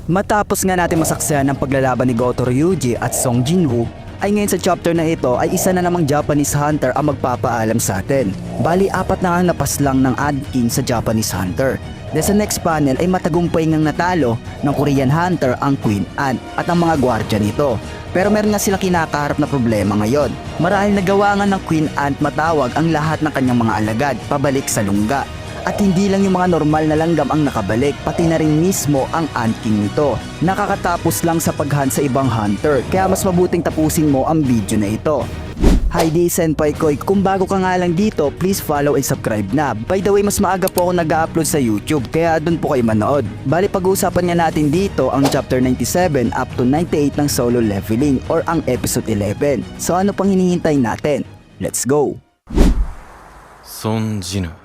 Matapos nga natin masaksihan ang paglalaban ni Goto Ryuji at Song Jinwoo, ay ngayon sa chapter na ito ay isa na namang Japanese hunter ang magpapaalam sa atin. Bali 4 na ang napaslang ng Ant King sa Japanese hunter. Dahil sa next panel ay matagumpay ngang natalo ng Korean hunter ang Queen Ant at ang mga gwardya nito. Pero meron nga silang kinakaharap na problema ngayon. Marahil nagawa nga ng Queen Ant matawag ang lahat ng kanyang mga alagad pabalik sa lungga. At hindi lang yung mga normal na langgam ang nakabalik, pati na rin mismo ang Ant King nito. Nakakatapos lang sa paghunt sa ibang hunter, kaya mas mabuting tapusin mo ang video na ito. Hi di Senpai Koy, kung bago ka nga lang dito, please follow and subscribe na. By the way, mas maaga po ako nag-upload sa YouTube, kaya doon po kayo manood. Bali pag-uusapan nga natin dito ang chapter 97 up to 98 ng solo leveling or ang episode 11. So ano pang hinihintay natin? Let's go! Son Jinwoo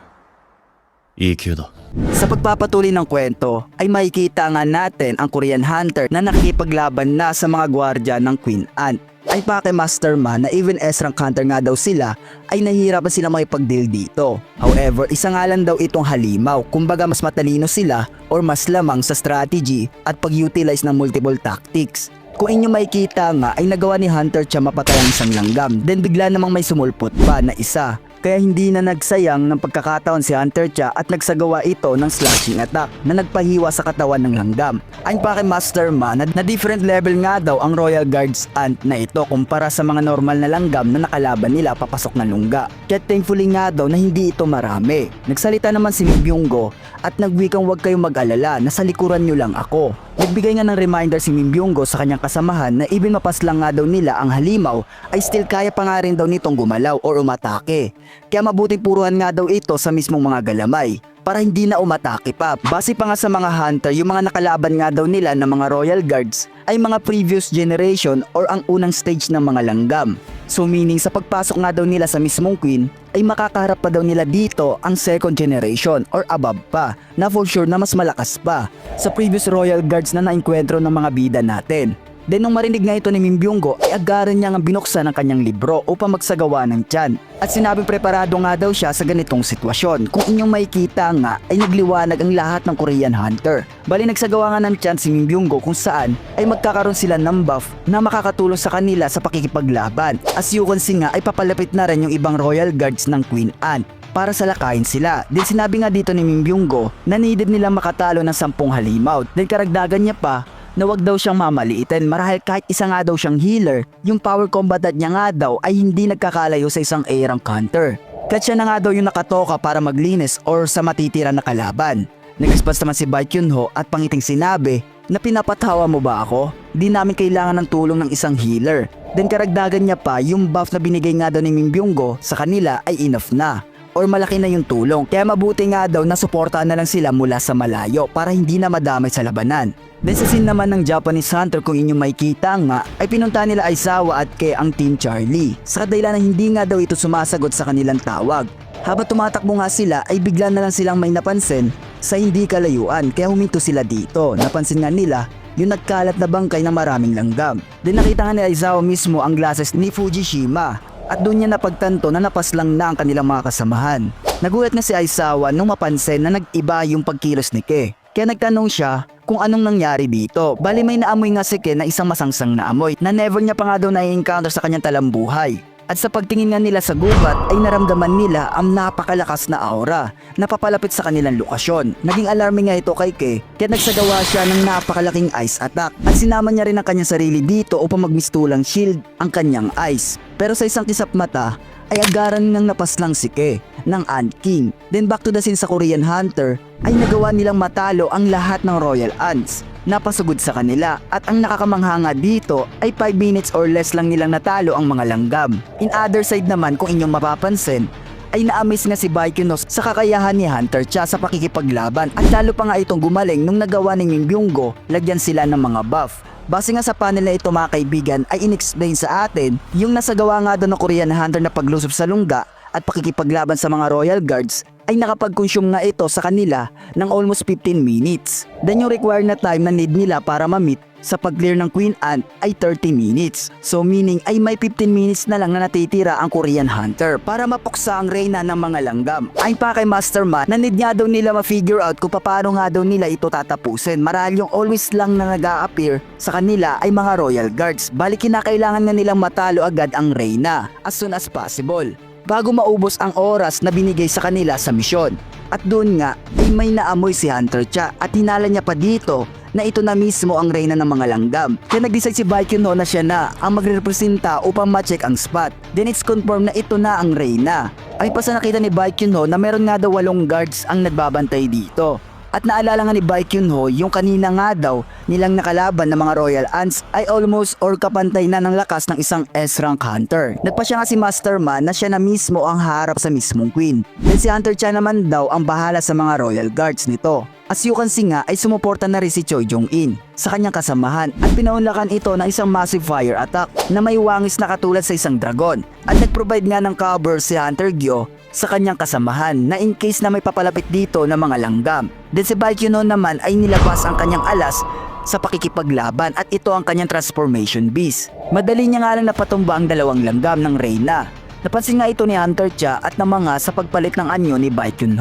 EQ da. Sa pagpapatuloy ng kwento ay makikita nga natin ang Korean hunter na nakikipaglaban na sa mga gwardya ng Queen Ant. Ay pake-masterman na even S-rank hunter nga daw sila ay nahihirapan sila makipag-deal dito. However, isa nga lang daw itong halimaw, kumbaga mas matalino sila or mas lamang sa strategy at pag-utilize ng multiple tactics. Kung inyo makikita nga ay nagawa ni Hunter Cha mapatay ang isang langgam, then bigla namang may sumulpot pa na isa. Kaya hindi na nagsayang ng pagkakataon si Hunter Cha at nagsagawa ito ng slashing attack na nagpahiwa sa katawan ng langgam. Ayon pa kay Masterman na different level nga daw ang Royal Guards Ant na ito kumpara sa mga normal na langgam na nakalaban nila papasok na lungga. Kaya thankfully nga daw na hindi ito marami. Nagsalita naman si Mimbyunggo at nagwikang huwag kayong mag-alala, nasa likuran nyo lang ako. Nagbigay nga ng reminder si Mimbyunggo sa kanyang kasamahan na even mapaslang nga daw nila ang halimaw ay still kaya pa nga rin daw nitong gumalaw or umatake. Kaya mabuting puruhan nga daw ito sa mismong mga galamay para hindi na umatake pa. Base pa nga sa mga hunter, yung mga nakalaban nga daw nila ng mga Royal Guards ay mga previous generation or ang unang stage ng mga langgam. So meaning sa pagpasok nga daw nila sa mismong Queen ay makakaharap pa daw nila dito ang second generation or above pa na for sure na mas malakas pa sa previous Royal Guards na naengkwentro ng mga bida natin. Then nung marinig nga ito ni Mimbyunggo ay agaran niya nga binuksan ang kanyang libro upang magsagawa ng tiyan. At sinabing preparado nga daw siya sa ganitong sitwasyon. Kung inyong makikita nga ay nagliwanag ang lahat ng Korean hunter. Bali nagsagawa nga ng tiyan si Mimbyunggo kung saan ay magkakaroon sila ng buff na makakatulong sa kanila sa pakikipaglaban. As you can see nga ay papalapit na rin yung ibang Royal Guards ng Queen Ant para salakayin sila. Then sinabi nga dito ni Mimbyunggo na needed nilang makatalo ng 10 halimaw. Then karagdagan niya pa na wag daw siyang mamaliitin marahil kahit isa nga daw siyang healer, yung power combatant niya nga daw ay hindi nagkakalayo sa isang A-rank hunter. Kahit siya na nga daw yung nakatoka para maglinis or sa matitira na kalaban. Nag-response naman si Bai Kyunho at pangiting sinabi na pinapatawa mo ba ako? Di namin kailangan ng tulong ng isang healer. Then karagdagan niya pa yung buff na binigay nga daw ni Mimbyunggo sa kanila ay enough na or malaki na yung tulong. Kaya mabuti nga daw na suportahan na lang sila mula sa malayo para hindi na madamay sa labanan. Then sa scene naman ng Japanese hunter kung inyong makikita nga ay pinunta nila Aizawa at Ke ang Team Charlie. Sa kadahilan na hindi nga daw ito sumasagot sa kanilang tawag. Habang tumatakbo nga sila ay bigla na lang silang may napansin sa hindi kalayuan kaya huminto sila dito. Napansin nga nila yung nagkalat na bangkay ng maraming langgam. Then nakita nga ni Aizawa mismo ang glasses ni Fujishima. At doon niya napagtanto na napaslang na ang kanilang mga kasamahan. Nagulat nga si Aizawa nung mapansin na nag-iba yung pagkilos ni Ke. Kaya nagtanong siya kung anong nangyari dito. Bali may naamoy nga si Ke na isang masangsang na amoy na never niya pa nga daw na-encounter sa kanyang talambuhay. At sa pagtingin nga nila sa gubat ay naramdaman nila ang napakalakas na aura na papalapit sa kanilang lokasyon. Naging alarming nga ito kay Ke kaya nagsagawa siya ng napakalaking ice attack at sinama niya rin ang kanyang sarili dito upang magmistulang shield ang kanyang ice. Pero sa isang kisap mata ay agaran ngang napaslang si Ke ng Ant King. Then back to the scene sa Korean hunter ay nagawa nilang matalo ang lahat ng Royal Ants. Napasugod sa kanila at ang nakakamangha dito ay 5 minutes or less lang nilang natalo ang mga langgam. In other side naman kung inyong mapapansin ay na-amaze nga si Bai Kyunho sa kakayahan ni Hunter Cha sa pakikipaglaban at lalo pa nga itong gumaling nung nagawa ni Mimbyunggo lagyan sila ng mga buff. Base nga sa panel na ito mga kaibigan ay in-explain sa atin yung nasagawa nga doon ng Korean hunter na paglusob sa lungga at pakikipaglaban sa mga royal guards ay nakapag-consume nga ito sa kanila ng almost 15 minutes. Then yung required na time na need nila para ma-meet sa pag-clear ng Queen Ant ay 30 minutes. So meaning ay may 15 minutes na lang na natitira ang Korean Hunter para mapuksa ang reyna ng mga langgam. Ayon pa kay Master Ma na need nga daw nila ma-figure out kung paano nga daw nila ito tatapusin. Marahil yung always lang na nag-a-appear sa kanila ay mga royal guards. Balik kinakailangan na nilang matalo agad ang reyna as soon as possible bago maubos ang oras na binigay sa kanila sa misyon. At doon nga ay may naamoy si Hunter Cha at hinala niya pa dito na ito na mismo ang reyna ng mga langgam. Kaya nag-decide si Baekhyun na siya na ang magrepresenta upang ma-check ang spot. Then it's confirmed na ito na ang reyna. Ay pa sa nakita ni Baekhyun na meron nga daw 8 guards ang nagbabantay dito. At naalala nga ni Baekhyun yung kanina nga daw nilang nakalaban ng mga royal ants ay almost or kapantay na ng lakas ng isang S-rank hunter. Nagpa siya nga si Master Ma na siya na mismo ang harap sa mismong queen. Then si Hunter Cha naman daw ang bahala sa mga royal guards nito. As you can see nga ay sumuporta na rin si Choi Jong-in sa kanyang kasamahan at pinaunlakan ito ng isang massive fire attack na may wangis na katulad sa isang dragon. At nag-provide nga ng cover si Hunter Gyo sa kanyang kasamahan na in case na may papalapit dito ng mga langgam. Then si Baekhyun naman ay nilabas ang kanyang alas sa pakikipaglaban at ito ang kanyang transformation beast. Madali niya nga lang napatumba ang 2 langgam ng reyna. Napansin nga ito ni Hunter Cha at ng mga sa pagpalit ng anyo ni Baekhyun.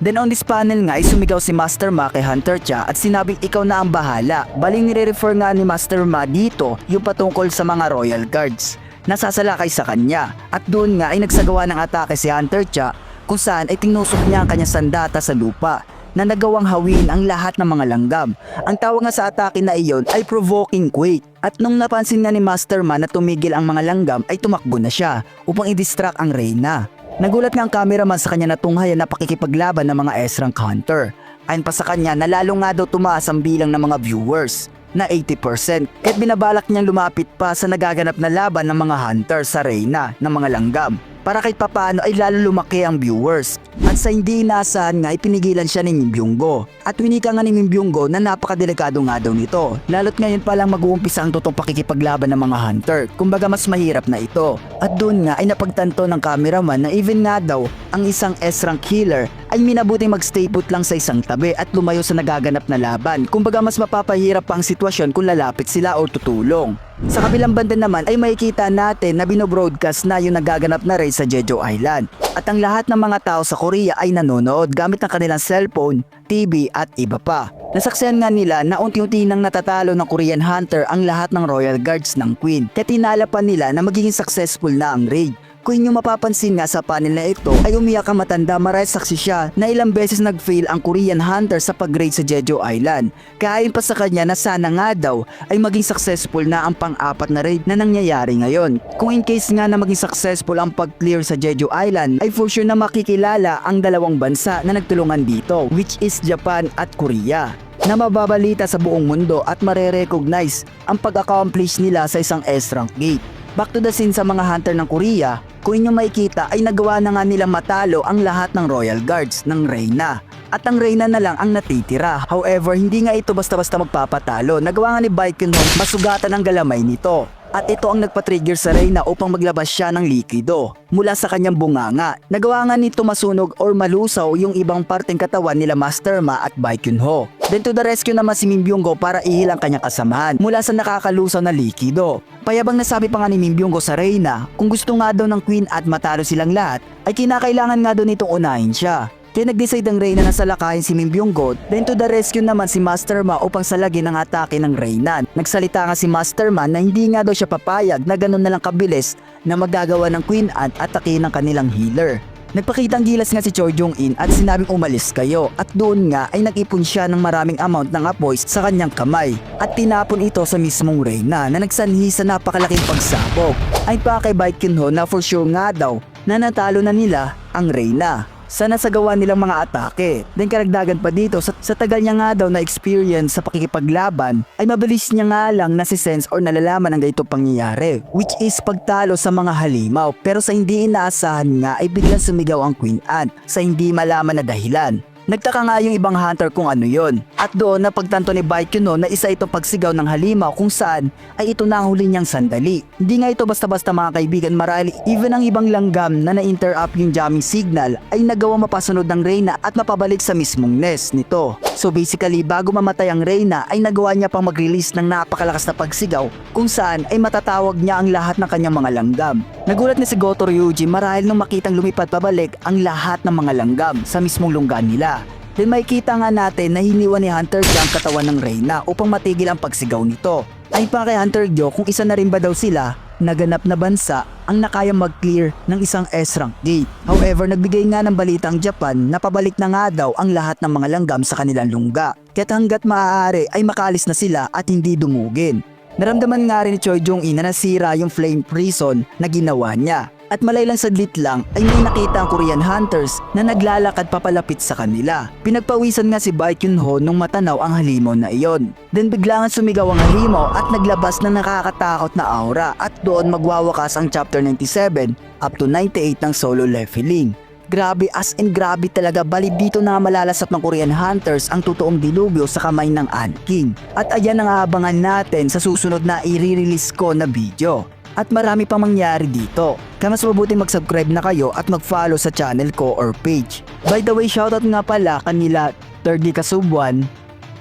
Then on this panel nga ay sumigaw si Master Ma kay Hunter Cha at sinabing ikaw na ang bahala. Baling nire-refer nga ni Master Ma dito yung patungkol sa mga royal guards na sasalakay sa kanya. At doon nga ay nagsagawa ng atake si Hunter Cha kung saan ay tinusok niya ang kanyang sandata sa lupa na nagawang hawin ang lahat ng mga langgam. Ang tawag nga sa atake na iyon ay provoking quake. At nung napansin nga ni Master Ma na tumigil ang mga langgam ay tumakbo na siya upang i-distract ang reyna. Nagulat nga ang cameraman sa kanya na tunghayan na pakikipaglaban ng mga S-rank hunter. Ayon pa sa kanya na lalo nga daw tumaas ang bilang ng mga viewers na 80% kaya't binabalak niyang lumapit pa sa nagaganap na laban ng mga hunter sa reyna ng mga langgam para kahit papaano ay lalo lumaki ang viewers. At sa hindi inaasahan nga ipinigilan siya ni Min Byung-go. At winika nga ni Min Byung-go na napakadelikado nga daw nito. Lalo't ngayon pa lang mag-uumpisa ang totoong pakikipaglaban ng mga hunter. Kumbaga mas mahirap na ito. At doon nga ay napagtanto ng cameraman na even nga daw ang isang S-rank killer ay minabuting magstay put lang sa isang tabi at lumayo sa nagaganap na laban. Kumbaga mas mapapahirap pa ang sitwasyon kung lalapit sila o tutulong. Sa kabilang banda naman ay makikita natin na binobroadcast na yung nagaganap na raid sa Jeju Island. At ang lahat ng mga tao sa Korea ay nanonood gamit ang kanilang cellphone, TV at iba pa. Nasaksihan nga nila na unti-unti nang natatalo ng Korean Hunter ang lahat ng royal guards ng Queen. Kaya tinala pa nila na magiging successful na ang raid. Kung inyong mapapansin nga sa panel na ito ay umiyak ang matanda marahil saksi siya na ilang beses nag-fail ang Korean Hunter sa pag-raid sa Jeju Island. Kaya ayon pa sa kanya na sana nga daw ay maging successful na ang pang-apat na raid na nangyayari ngayon. Kung in case nga na maging successful ang pag-clear sa Jeju Island ay for sure na makikilala ang 2 bansa na nagtulungan dito which is Japan at Korea na mababalita sa buong mundo at mare-recognize ang pag-accomplish nila sa isang S-rank gate. Back to the scene sa mga hunter ng Korea, kung inyong makikita ay nagawa na nga nilang matalo ang lahat ng royal guards ng reyna. At ang reyna na lang ang natitira. However, hindi nga ito basta-basta magpapatalo. Nagawa nga ni Baekhyun masugatan ang galamay nito. At ito ang nagpa-trigger sa reyna upang maglabas siya ng likido mula sa kanyang bunganga. Nagawa nga nito masunog or malusaw yung ibang parteng katawan nila Master Ma at Baekhyun. Then to the rescue naman si Min Byung-go para ihilang kanyang kasamahan mula sa nakakalusaw na likido. Payabang nasabi pa nga ni Min Byung-go sa reyna kung gusto nga daw ng Queen at matalo silang lahat ay kinakailangan nga daw nitong unahin siya. Kaya nag-decide ang reyna na salakayin si Min Byung-go, then to the rescue naman si Master Ma upang salagin ang atake ng reyna. Nagsalita nga si Master Ma na hindi nga daw siya papayag na ganun na lang kabilis na magagawa ng Queen Ant at atakin ng kanilang healer. Nagpakitang gilas nga si Choi Jong-in at sinabing umalis kayo at doon nga ay nag-ipon siya ng maraming amount ng apoy sa kanyang kamay at tinapon ito sa mismong reyna na nagsanhi sa napakalaking pagsabog. Ay pa kay Baekhyun na for sure nga daw na natalo na nila ang reyna sa nasagawa nilang mga atake. Then karagdagan pa dito, sa tagal niya nga daw na experience sa pakikipaglaban, ay mabilis niya nga lang nasisense or nalalaman ang ganitong pangyayari, which is pagtalo sa mga halimaw. Pero sa hindi inaasahan nga ay biglang sumigaw ang Queen Ant sa hindi malaman na dahilan. Nagtaka nga yung ibang hunter kung ano yon. At doon napagtanto ni Baekhyun na isa itong pagsigaw ng halimaw kung saan ay ito na ang huli niyang sandali. Hindi nga ito basta-basta mga kaibigan, marali even ang ibang langgam na na-interrupt yung jamming signal ay nagawa mapasunod ng Reyna at mapabalik sa mismong nest nito. So basically bago mamatay ang Reyna ay nagawa niya pang mag-release ng napakalakas na pagsigaw kung saan ay matatawag niya ang lahat ng kanyang mga langgam. Nagulat na si Goto Ryuji marahil nung makitang lumipad pabalik ang lahat ng mga langgam sa mismong lungga nila. Then makikita nga natin na hiniwa ni Hunter Gyo ang katawan ng Reyna upang matigil ang pagsigaw nito. Ay pa kay Hunter Gyo kung isa na rin ba daw sila na ganap na bansa ang nakayang mag-clear ng isang S-rank gate. However, nagbigay nga ng balita ang Japan na pabalik na nga daw ang lahat ng mga langgam sa kanilang lungga. Kaya't hanggat maaari ay makaalis na sila at hindi dumugin. Naramdaman nga rin ni Choi Jong-in na nasira yung flame prison na ginawa niya. At malaylang saglit lang ay may nakita ang Korean hunters na naglalakad papalapit sa kanila. Pinagpawisan nga si Baekhyun nung matanaw ang halimaw na iyon. Then biglangan sumigaw ang halimaw at naglabas ng nakakatakot na aura at doon magwawakas ang chapter 97 up to 98 ng solo leveling. Grabe, as in grabe talaga, bali dito na malalasap ng Korean hunters ang totoong dilubyo sa kamay ng Ant King. At ayan ang aabangan natin sa susunod na i-release ko na video. At marami pang mangyari dito. Kaya mas mabuti mag-subscribe na kayo at mag-follow sa channel ko or page. By the way, shoutout nga pala kanila Thirdly Kasubwan,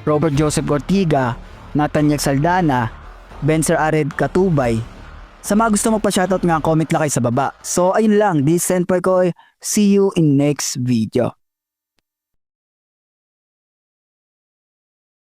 Robert Joseph Ortiga, Nathaniel Saldana, Benzer Ared Katubay. Sa mga gusto magpa-shoutout nga, comment lang kayo sa baba. So ayun lang, this is Senpai Koy. See you in next video.